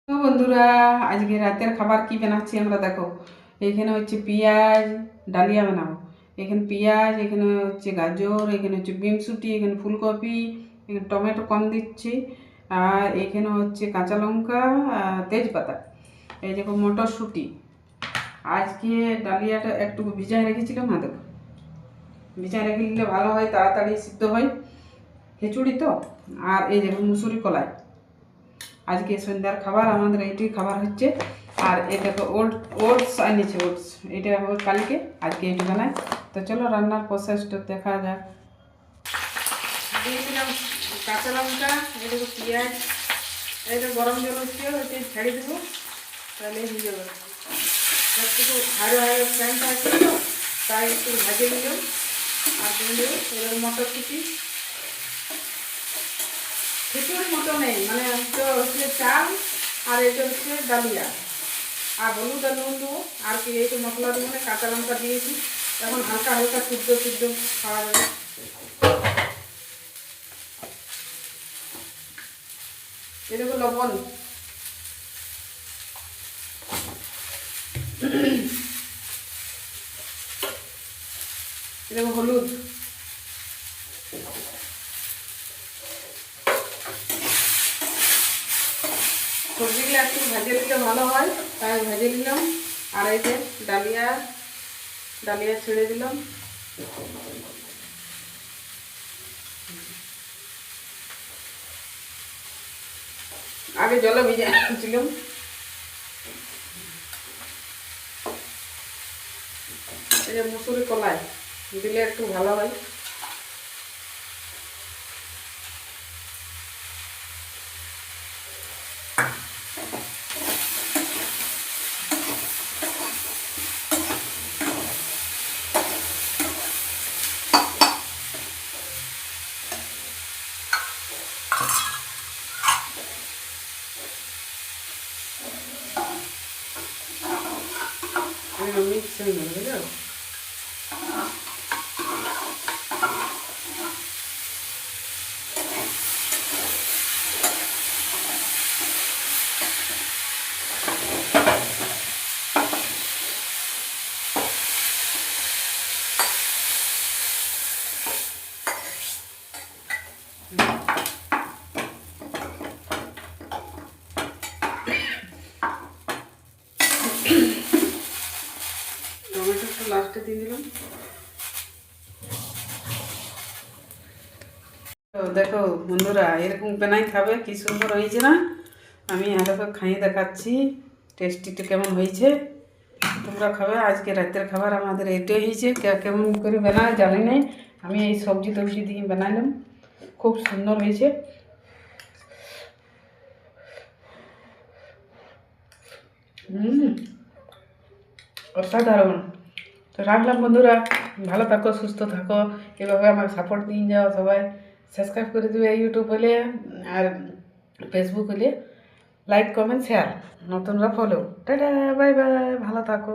তো বন্ধুরা, আজকে রাতের খাবার কি বানাচ্ছি আমরা দেখো। এখানে হচ্ছে পেঁয়াজ, ডালিয়া বানাবো। এখানে পেঁয়াজ, এখানে হচ্ছে গাজর, এখানে হচ্ছে বিমসুটি, এখানে ফুলকপি, এখানে টমেটো কম দিচ্ছি, আর এখানে হচ্ছে কাঁচা লঙ্কা আর তেজপাতা। এই দেখো মটরশুঁটি। আজকে ডালিয়াটা একটু ভিজায় রেখেছিলাম, না দেখো ভিজায় রেখে নিলে ভালো হয়, তাড়াতাড়ি সিদ্ধ হয়, খিচুড়ি তো। আর এই দেখো মুসুরি কলাই। আজকে সন্ধ্যার খাবার আমাদের এইটাই খাবার হচ্ছে। আর এটা তো ওটস আনিছে, ওটস এটা হবে কালকে, আজকে এইটা বানায়। তো চলো রান্নার প্রসেসটা দেখা যাক। দিয়ে দিলাম কাঁচা লঙ্কা, এটা তো পেঁয়াজ, এটা গরম জল হচ্ছে, ওইটা ছেড়ে দেবো, তাহলে হয়ে যাবে। একটু হাড়ো হাড়ো ফ্যানটা আছে তো, তাই একটু ভাজে দিলাম। আর দিয়ে দেবো এবার মটরশুঁটি। খিচুড়ির মতো নেই, মানে হচ্ছে চাল, আর এটা হচ্ছে ডালিয়া। আর হলুদ আর নুন দেবো, আর কি এই তো মশলা দেবো না, কাঁচা লঙ্কা দিয়েছি। এখন হালকা হালকা সিদ্ধ সিদ্ধ খাওয়া যাবে। এ দেবো লবণ, এ দেবো হলুদ, সবজিগুলো একটু ভেজে নিলে ভালো হয়, তাই ভেজে নিলাম। আর এই যে ডালিয়া, ডালিয়া ছেড়ে দিলাম। আগে জলে ভিজে ছিলাম। এই যে মুসুরি কলাই দিলে একটু ভালো হয়। মিক্স হয়ে যাবে, বুঝলো? টমেটোটা লাস্টে দিয়ে দিলাম। তো দেখো বন্ধুরা, এরকম বানাই খাবে, কি সুন্দর হয়েছে না? আমি আরো খাইয়ে দেখাচ্ছি টেস্টিটা কেমন হয়েছে। তোমরা খাবে। আজকে রাতের খাবার আমাদের এটাই হয়েছে। কেমন করে বানায় জানি নাই, আমি এই সবজি টবজি দিয়ে বানাইলাম, খুব সুন্দর হয়েছে। অসাধারণ। তো রাখলাম বন্ধুরা, ভালো থাকো, সুস্থ থাকো, এভাবে আমার সাপোর্ট দিয়ে যাও সবাই। সাবস্ক্রাইব করে দেবে ইউটিউব হলে, আর ফেসবুক হলে লাইক কমেন্ট শেয়ার, নতুনরা ফলো। টাটা, বাই বাই, ভালো থাকো।